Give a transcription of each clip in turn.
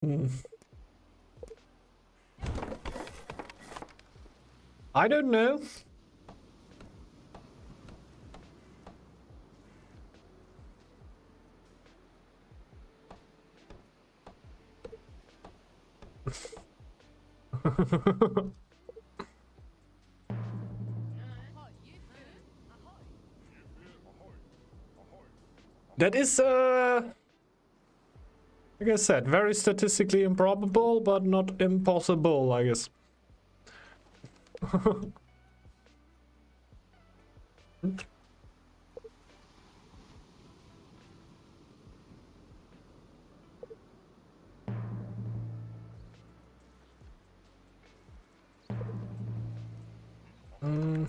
Hmm. I don't know. That is, like I said, very statistically improbable, but not impossible, I guess. Mm.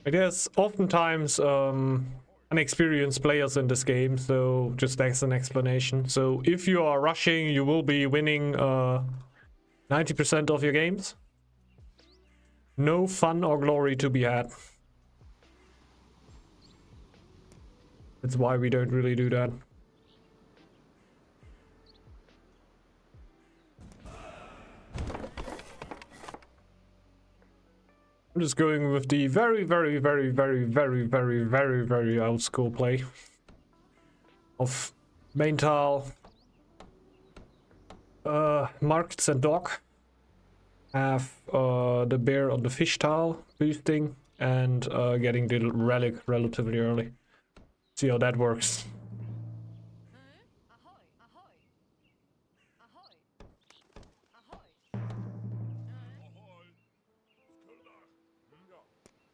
I guess oftentimes unexperienced players in this game, so just as an explanation. So if you are rushing, you will be winning 90% of your games. No fun or glory to be had. That's why we don't really do that. I'm just going with the very old school play of main tile, markets and dock. Have the bear on the fish tile boosting and getting the relic relatively early. See how that works.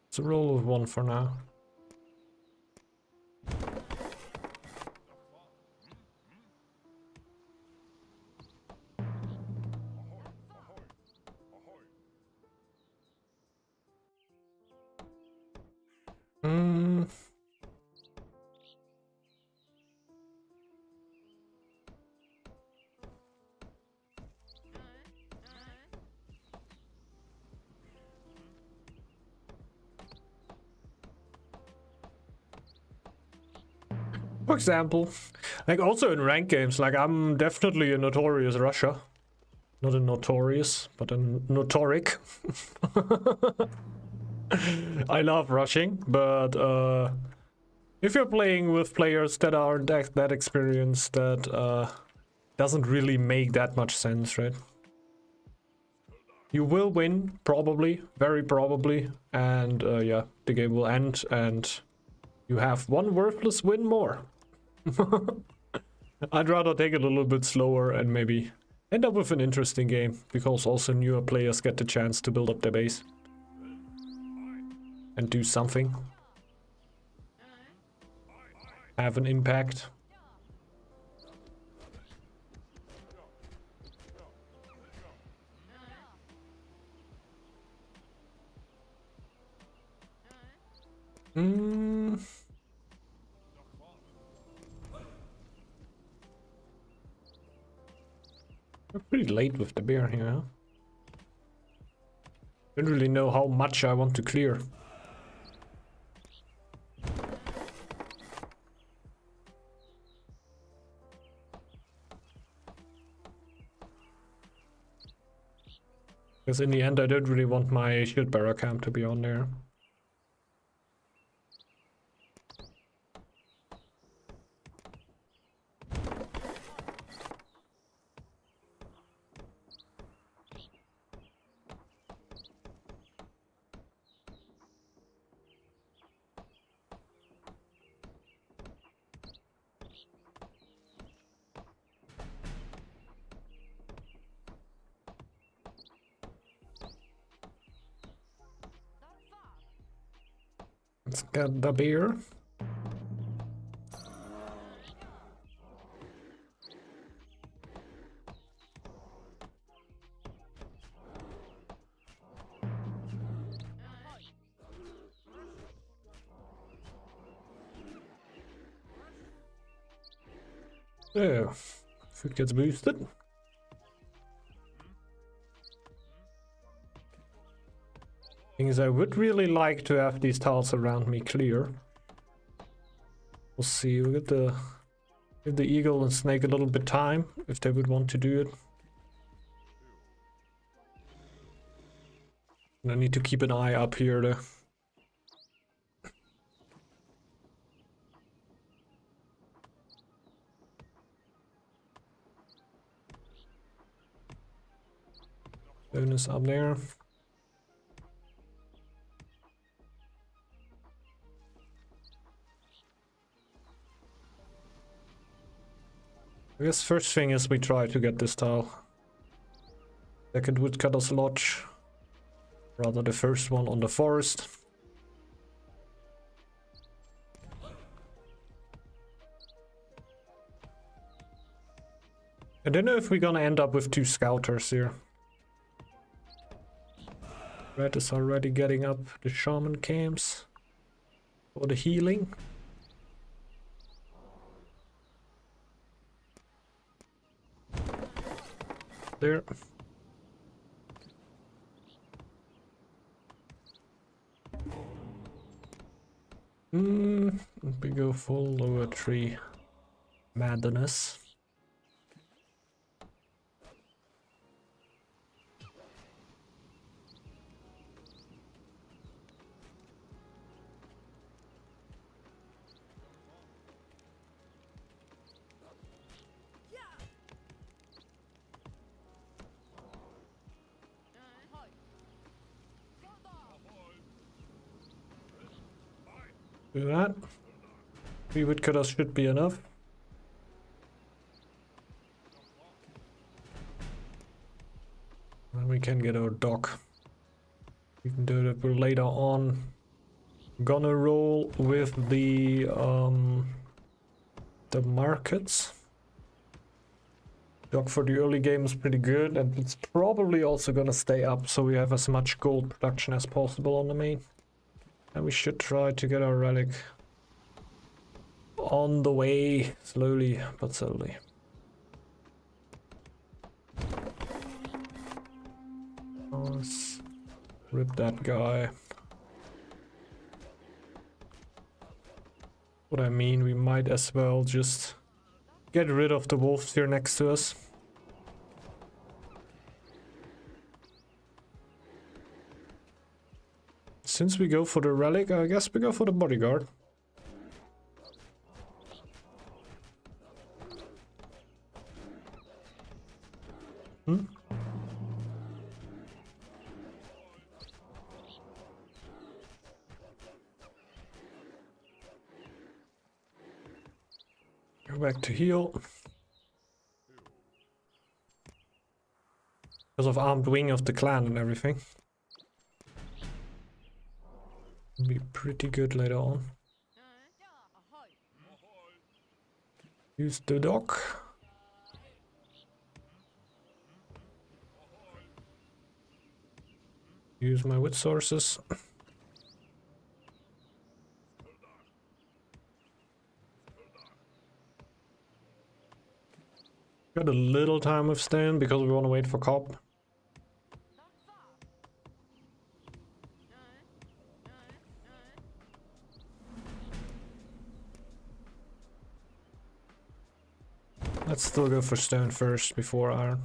It's a roll of 1 for now. Mm. For example, like also in ranked games, like I'm definitely a notorious rusher. Not a notorious, but a notoric. I love rushing, but if you're playing with players that aren't that experienced, that doesn't really make that much sense, right? You will win, probably, very probably, and yeah, the game will end, and you have one worthless win more. I'd rather take it a little bit slower and maybe end up with an interesting game, because also newer players get the chance to build up their base and do something. Have an impact. Mm. We're pretty late with the bear here, huh? Don't really know how much I want to clear. Because in the end, I don't really want my shield bearer camp to be on there. Let's get the beer. Yeah, food gets boosted. Thing is, I would really like to have these tiles around me clear. We'll see. We'll get the give the eagle and snake a little bit time if they would want to do it. And I need to keep an eye up here though. Bonus up there. I guess first thing is we try to get this tile. Second woodcutter's lodge. Rather the first one on the forest. I don't know if we're gonna end up with 2 scouters here. Red is already getting up the shaman camps for the healing. There. We go full lower tree madness. Do that. 3 woodcutters should be enough. And we can get our dock. We can do that later on. Gonna roll with the markets. Dock for the early game is pretty good, and it's probably also gonna stay up, so we have as much gold production as possible on the main. And we should try to get our relic on the way, slowly but slowly. Let's rip that guy. What I mean, we might as well just get rid of the wolves here next to us. Since we go for the relic, I guess we go for the bodyguard. Go back to heal. Because of armed wing of the clan and everything. Be pretty good later on. Use the dock. Use my wood sources. Got a little time with stone because we want to wait for cop. Let's still go for stone first before iron.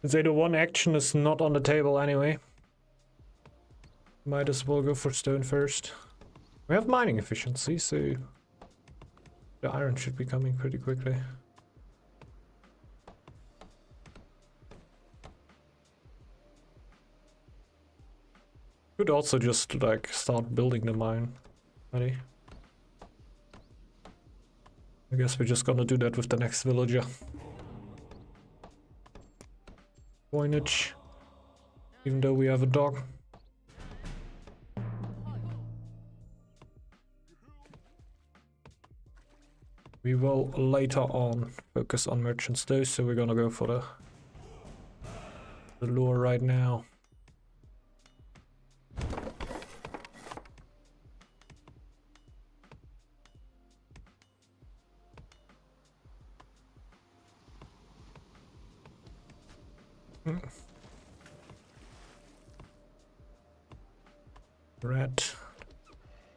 Since the one action is not on the table anyway. Might as well go for stone first. We have mining efficiency, so the iron should be coming pretty quickly. Could also just like start building the mine. Ready? I guess we're just gonna do that with the next villager. Coinage. Even though we have a dog. We will later on focus on merchants though, so we're gonna go for the lure right now. Rat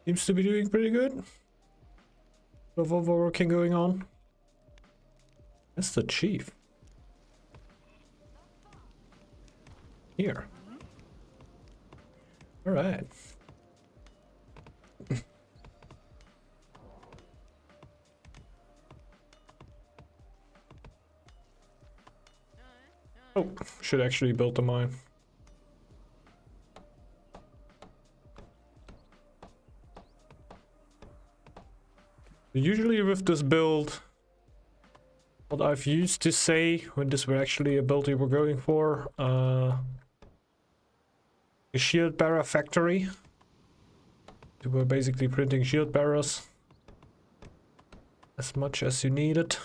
seems to be doing pretty good. A lot of overworking going on. That's the chief. Here. Alright. Oh, should actually build the mine. Usually with this build, what I've used to say when this were actually a build we were going for, a shield bearer factory. We were basically printing shield bearers as much as you needed.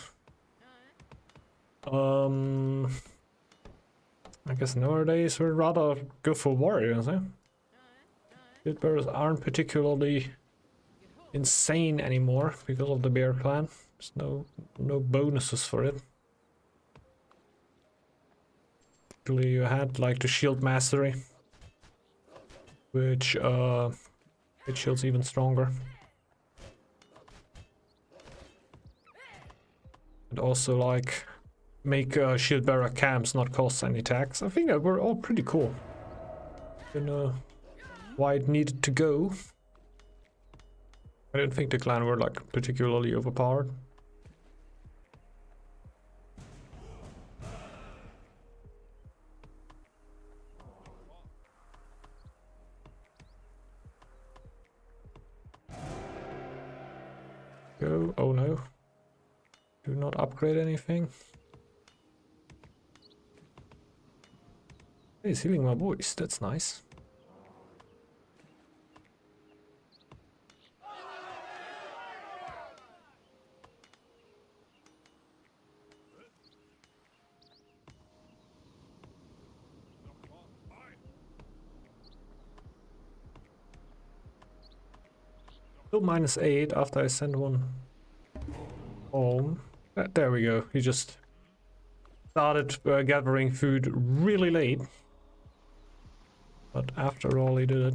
I guess nowadays we'd rather go for warriors, eh? Shield bearers aren't particularly insane anymore because of the bear clan. There's no bonuses for it. Actually, you had like the shield mastery, which it shields even stronger. And also like make shield bearer camps not cost any tax. I think that were all pretty cool. Don't know why it needed to go. I didn't think the clan were like particularly overpowered. Go. Oh no. Do not upgrade anything. He's healing my voice, that's nice. Still -8 after I send one home. There we go. He just started gathering food really late. But after all, he did it.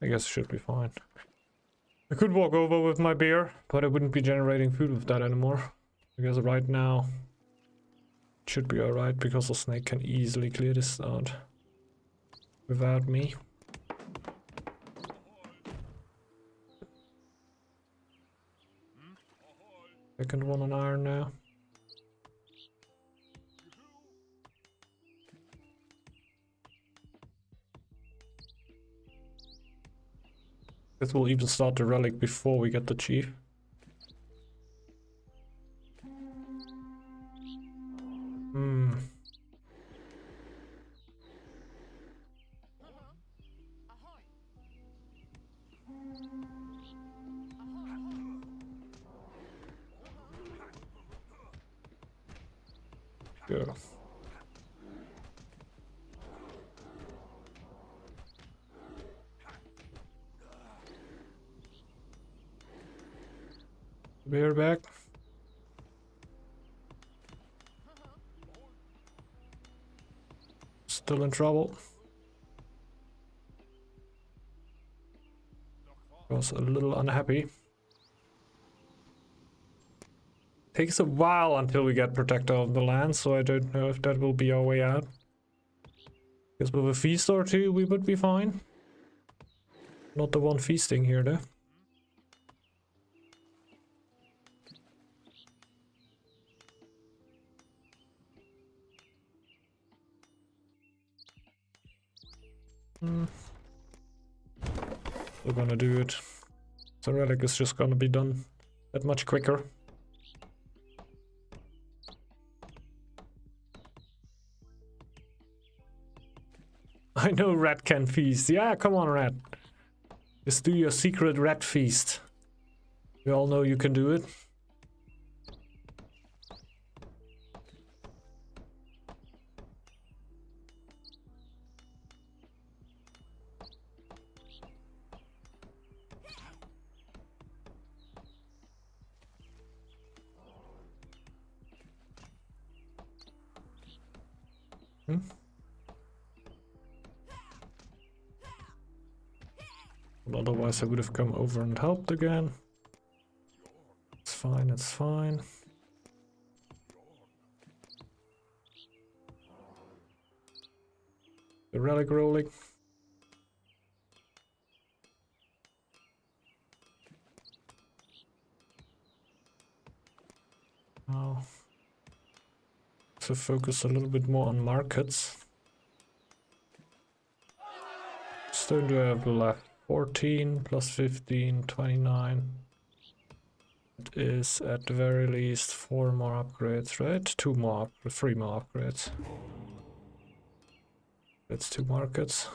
I guess it should be fine. I could walk over with my beer, but I wouldn't be generating food with that anymore. I guess right now it should be alright because the snake can easily clear this out without me. Second one on iron now. This will even start the relic before we get the chief. Go. Bear back. Still in trouble. Was a little unhappy. Takes a while until we get Protector of the Land, so I don't know if that will be our way out. Because with a feast or two we would be fine. Not the one feasting here though. We're gonna do it. The relic is just gonna be done that much quicker. I know rat can feast. Yeah, come on, rat. Just do your secret rat feast. We all know you can do it. Well, otherwise I would have come over and helped again. It's fine, it's fine. The relic rolling. Now, to focus a little bit more on markets. Stone do I have left? 14 plus 15, 29. It is at the very least 4 more upgrades, right? 2 more, 3 more upgrades. That's 2 markets.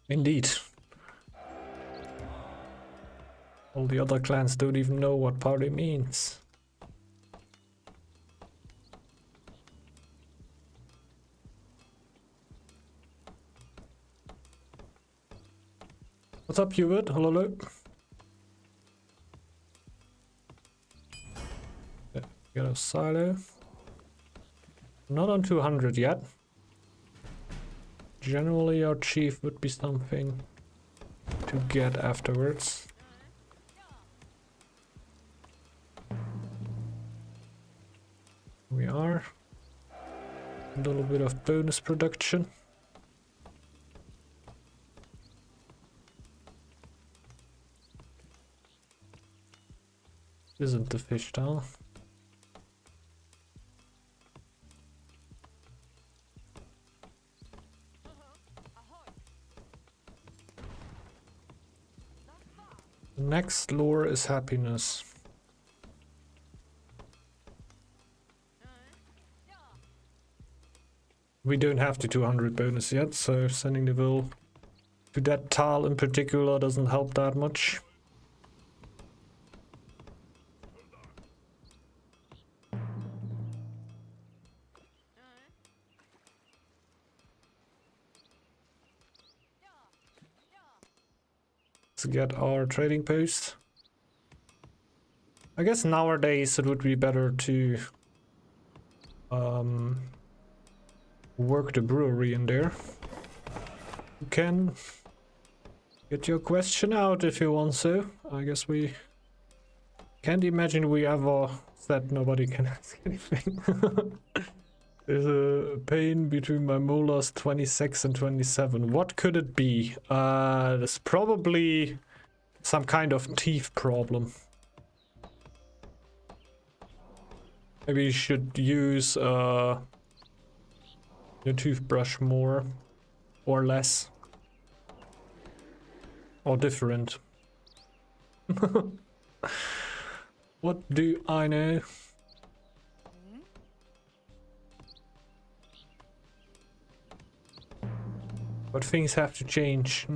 Indeed. All the other clans don't even know what party means. What's up, Hubert? Hello. Yeah, got a silo. Not on 200 yet. Generally, our chief would be something to get afterwards. We are. A little bit of bonus production. Isn't the fish down? The next lure is happiness. We don't have the 200 bonus yet, so sending the will to that tile in particular doesn't help that much. Let's get our trading post. I guess nowadays it would be better to work the brewery in there. You can get your question out if you want to. I guess we can't imagine we ever said nobody can ask anything. There's a pain between my molars 26 and 27. What could it be? There's probably some kind of teeth problem. Maybe you should use your toothbrush more or less or different. What do I know? But things have to change.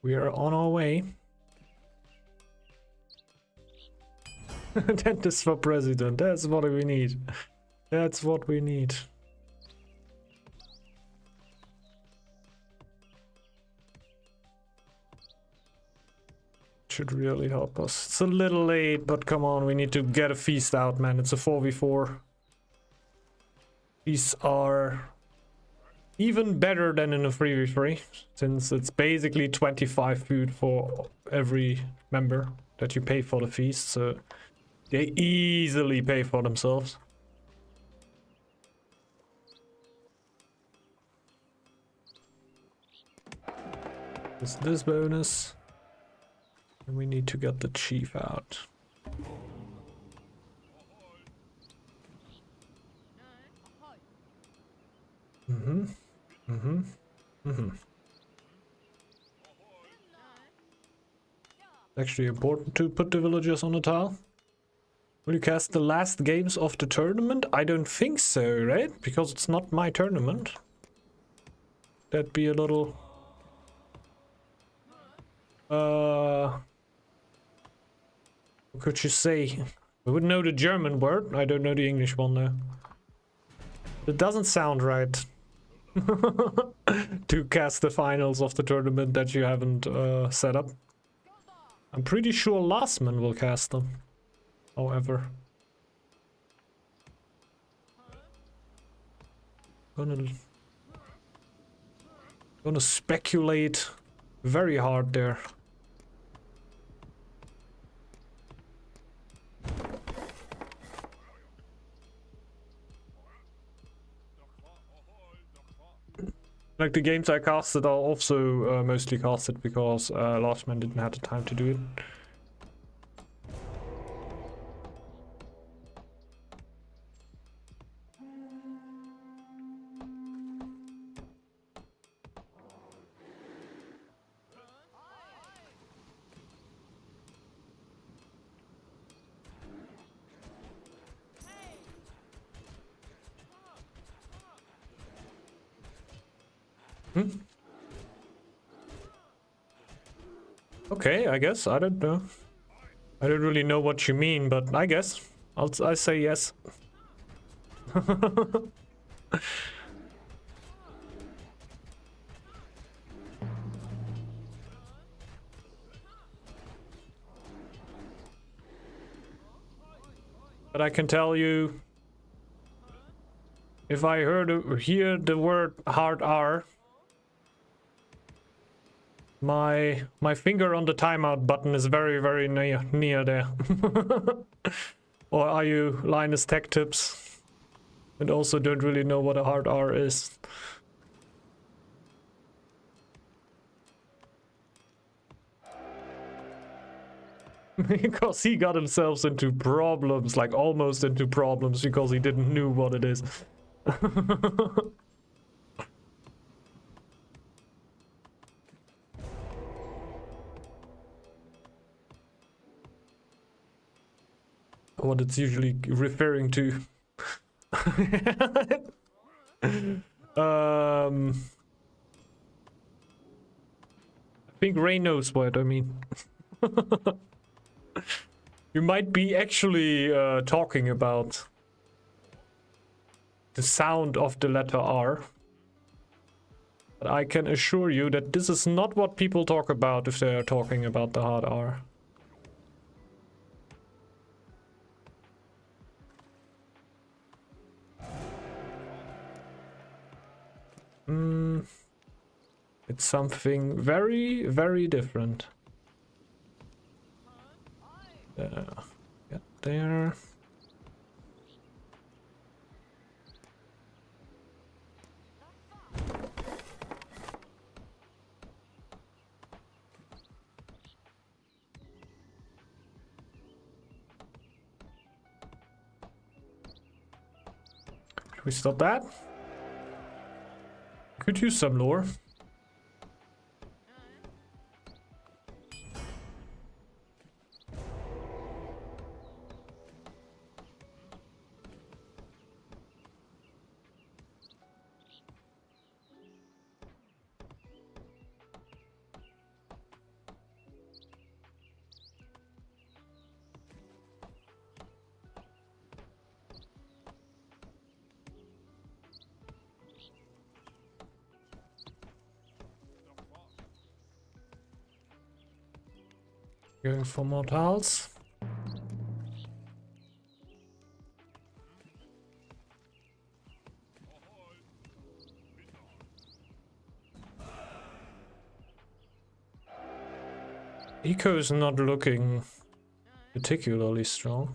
We are on our way. Dentist for president. That's what we need. That's what we need. should really help us. It's a little late, but come on, we need to get a feast out, man. It's a 4v4. These are even better than in a 3v3, since it's basically 25 food for every member that you pay for the feast, so they easily pay for themselves. There's this bonus. And we need to get the chief out. Actually important to put the villagers on the tile. Will you cast the last games of the tournament? I don't think so, right? Because it's not my tournament. That'd be a little... what could you say? I would know the German word. I don't know the English one though. It doesn't sound right. To cast the finals of the tournament that you haven't set up. I'm pretty sure Lastman will cast them. However. Gonna speculate very hard there. Like the games I casted are also mostly casted because Last Man didn't have the time to do it. Okay, I guess. I don't know. I don't really know what you mean, but I guess. I say yes. But I can tell you, if I hear the word hard R, my finger on the timeout button is very, very near there. Or are you Linus Tech Tips and also don't really know what a hard R is? Because he got himself into problems, like almost into problems, because he didn't know what it is. What it's usually referring to. I think Ray knows what I mean. You might be actually talking about the sound of the letter R. But I can assure you that this is not what people talk about if they are talking about the hard R. It's something very, very different. Get there. Should we stop that? Could use some lore. Going for more tiles. Eco is not looking particularly strong.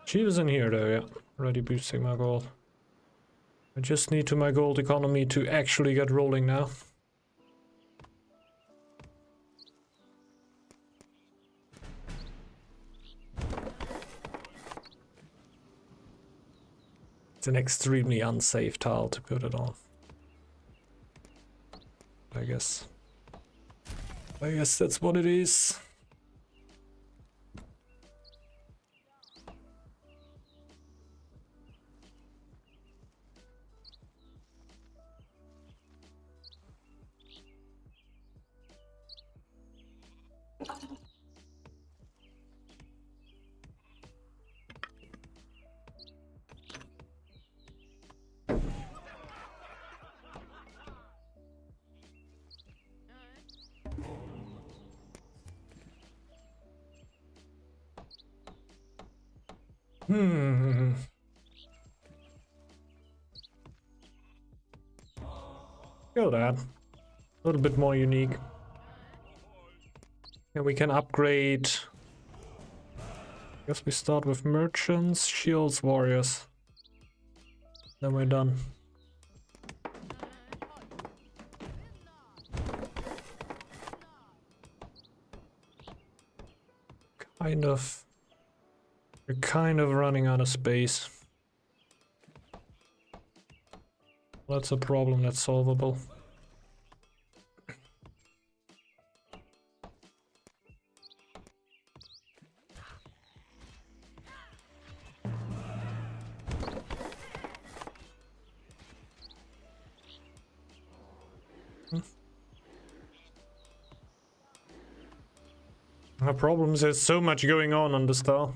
She was in here though, yeah. Already boosting my gold. I just need to my gold economy to actually get rolling now. It's an extremely unsafe tile to put it on. I guess that's what it is. Go that. A little bit more unique. And we can upgrade. Guess we start with merchants, shields, warriors. Then we're done. We're kind of running out of space. That's a problem that's solvable. Our problem is there's so much going on the star.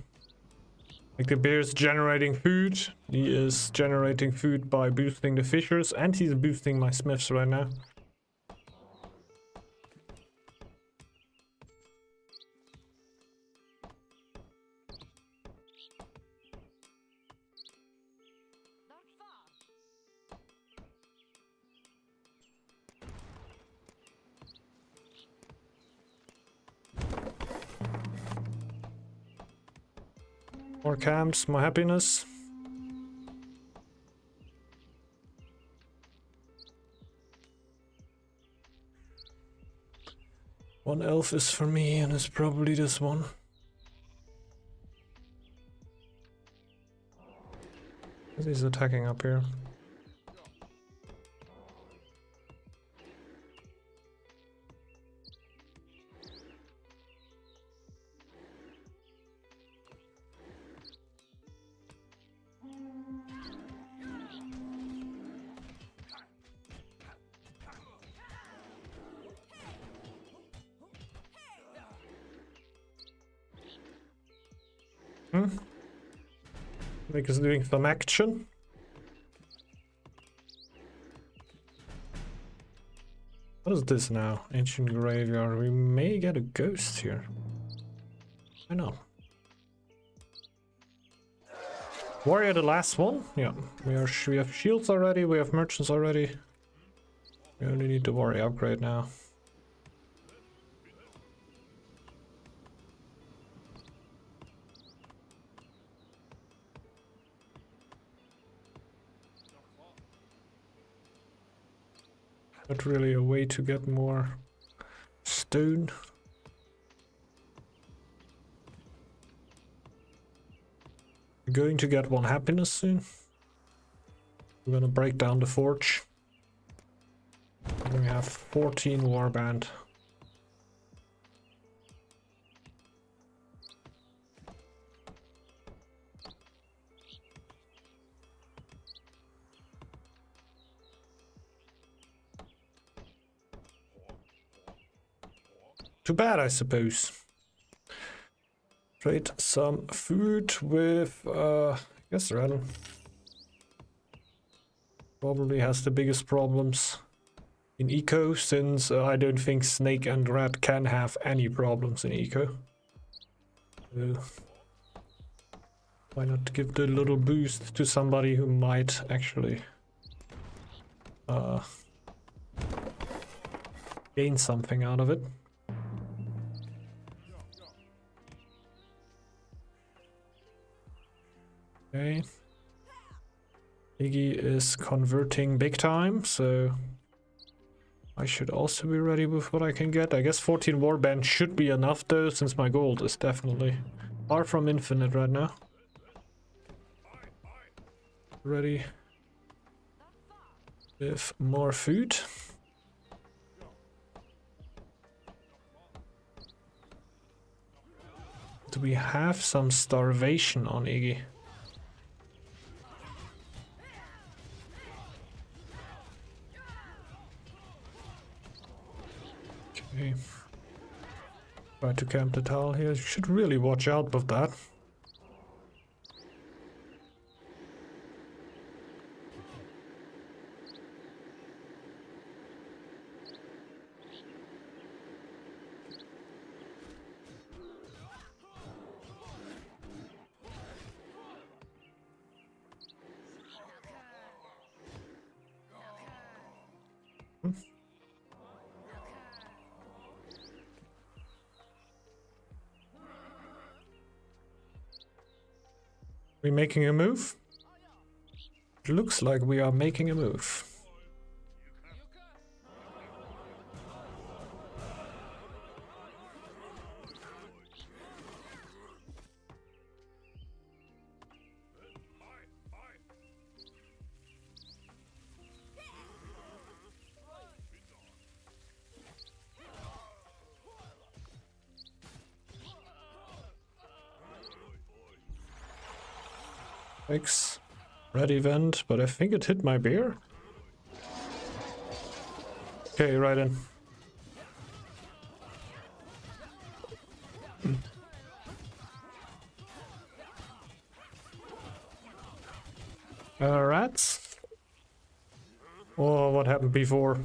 Like the bear's generating food. He is generating food by boosting the fishers, and he's boosting my smiths right now. More camps, more happiness. One elf is for me, and it's probably this one. He's attacking up here. Like is doing some action. What is this now? Ancient graveyard. We may get a ghost here. Why not? Warrior the last one? Yeah. We have shields already, we have merchants already. We only need the warrior upgrade now. Not really a way to get more stone. We're going to get one happiness soon. We're gonna break down the forge. We have 14 warband. Too bad, I suppose. Trade some food with Yes, Ren. Probably has the biggest problems in eco, since I don't think Snake and Rat can have any problems in eco. So why not give the little boost to somebody who might actually gain something out of it. Okay. Iggy is converting big time, so I should also be ready with what I can get. I guess 14 warband should be enough though, since my gold is definitely far from infinite right now. Ready with more food. Do we have some starvation on Iggy? Okay. Try to camp the towel here. You should really watch out with that. We making a move? It looks like we are making a move. X red event, but I think it hit my bear. Okay, right in. Rats? Oh, what happened before?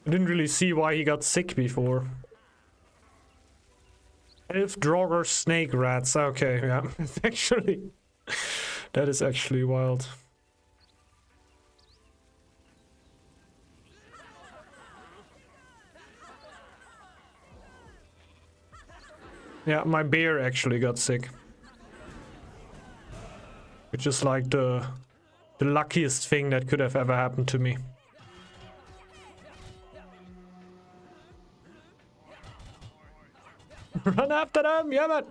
I didn't really see why he got sick before. Elf, Draugr, Snake, Rats. Okay, yeah. Actually, that is actually wild. Yeah, my bear actually got sick. Which is like the luckiest thing that could have ever happened to me. Run after them, yeah man!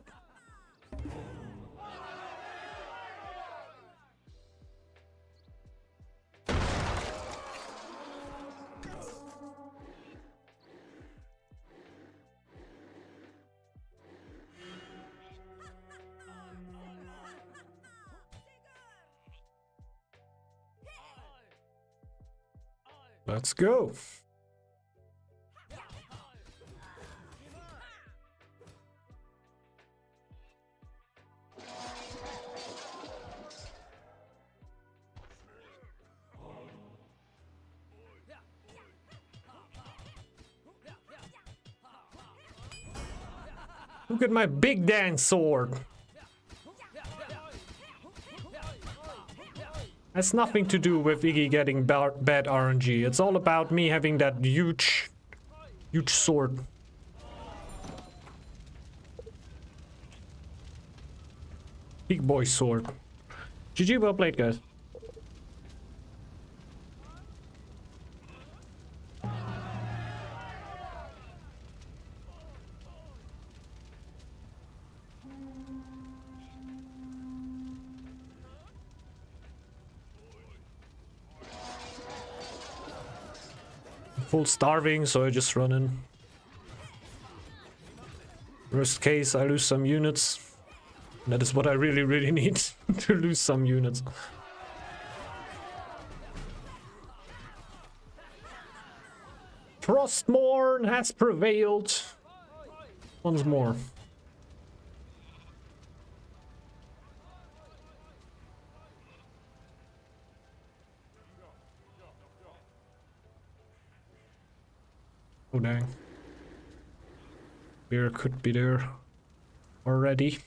Let's go. Look at my big dance sword. Has nothing to do with Iggy getting bad RNG. It's all about me having that huge sword. Big boy sword. GG, well played, guys. Full starving, so I just run in. Worst case, I lose some units. That is what I really need, to lose some units. Frostmourne has prevailed once more. Oh dang. Bear could be there already.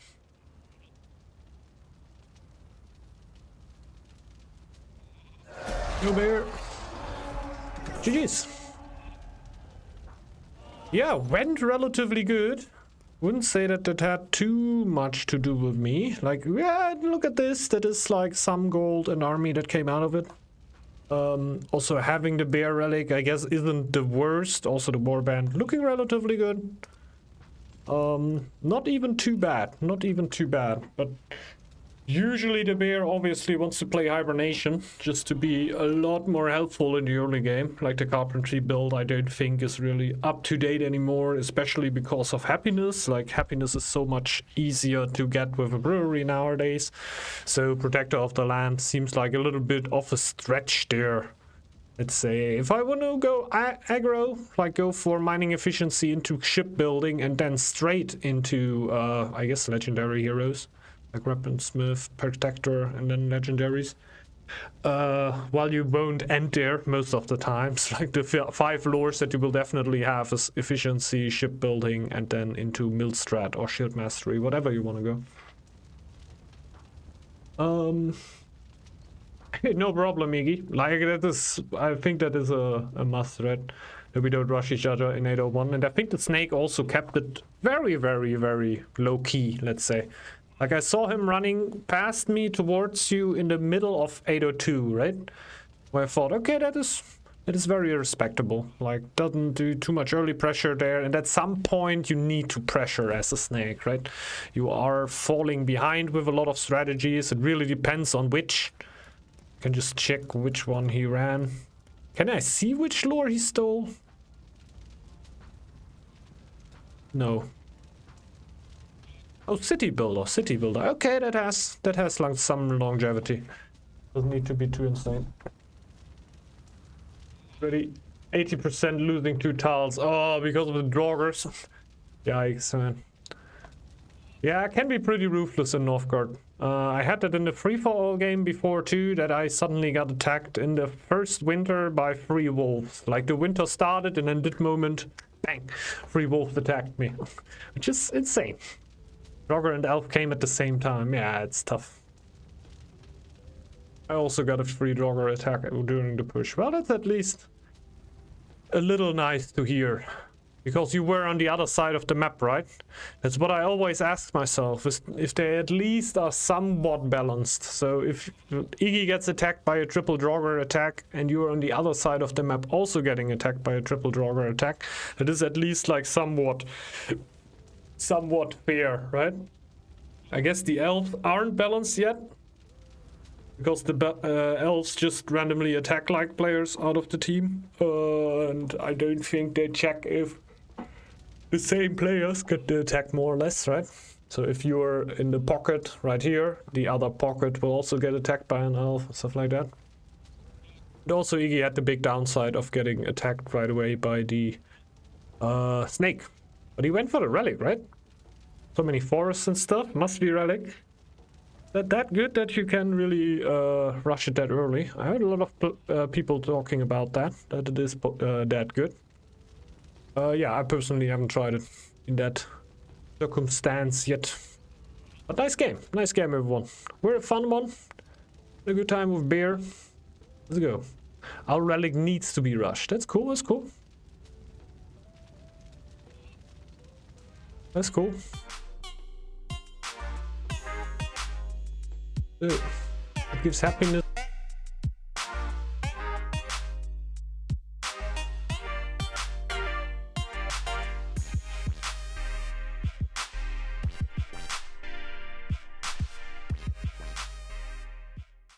No bear. GG's. Yeah, went relatively good. Wouldn't say that that had too much to do with me. Like, yeah, look at this. That is like some gold and army that came out of it. Also having the bear relic, I guess, isn't the worst. Also the warband looking relatively good. Not even too bad. Not even too bad. But usually the bear obviously wants to play hibernation just to be a lot more helpful in the early game. Like the carpentry build I don't think is really up to date anymore, especially because of happiness. Like happiness is so much easier to get with a brewery nowadays. So protector of the land seems like a little bit of a stretch there. Let's say if I want to go aggro, like go for mining efficiency into shipbuilding and then straight into I guess legendary heroes. Like Weaponsmith, Protector, and then legendaries. While you won't end there most of the times. Like the 5 lures that you will definitely have is efficiency, shipbuilding, and then into Millstrat or Shield Mastery, whatever you want to go. No problem, Iggy. Like that is, I think that is a must, right? That we don't rush each other in 801, and I think the snake also kept it very, very, very low key. Let's say. Like I saw him running past me towards you in the middle of 802, right? Where I thought, okay, that is very respectable. Like doesn't do too much early pressure there, and at some point you need to pressure as a snake, right? You are falling behind with a lot of strategies. It really depends on which. You can just check which one he ran. Can I see which lore he stole? No. Oh, city builder, city builder. Okay, that has like some longevity. Doesn't need to be too insane. Ready? 80% losing 2 tiles. Oh, because of the draugrs. Yikes, man. Yeah, it can be pretty ruthless in Northgard. I had that in the free-for-all game before too, that I suddenly got attacked in the first winter by 3 wolves. Like the winter started and in that moment, bang, 3 wolves attacked me. Which is insane. Draugr and Elf came at the same time. Yeah, it's tough. I also got a free Draugr attack during the push. Well, that's at least a little nice to hear. Because you were on the other side of the map, right? That's what I always ask myself, is if they at least are somewhat balanced. So if Iggy gets attacked by a triple Draugr attack and you're on the other side of the map also getting attacked by a triple Draugr attack, it is at least like somewhat fair, right? I guess the elves aren't balanced yet, because the elves just randomly attack like players out of the team, and I don't think they check if the same players get the attack more or less, right? So if you're in the pocket right here, the other pocket will also get attacked by an elf, stuff like that. And also Iggy had the big downside of getting attacked right away by the snake. But he went for the relic, right? So many forests and stuff. Must be relic. That good that you can really rush it that early. I heard a lot of people talking about that it is that good. Yeah, I personally haven't tried it in that circumstance yet. But nice game. Nice game, everyone. We're a fun one. A good time with beer. Let's go. Our relic needs to be rushed. That's cool. That's cool. That's cool. It gives happiness.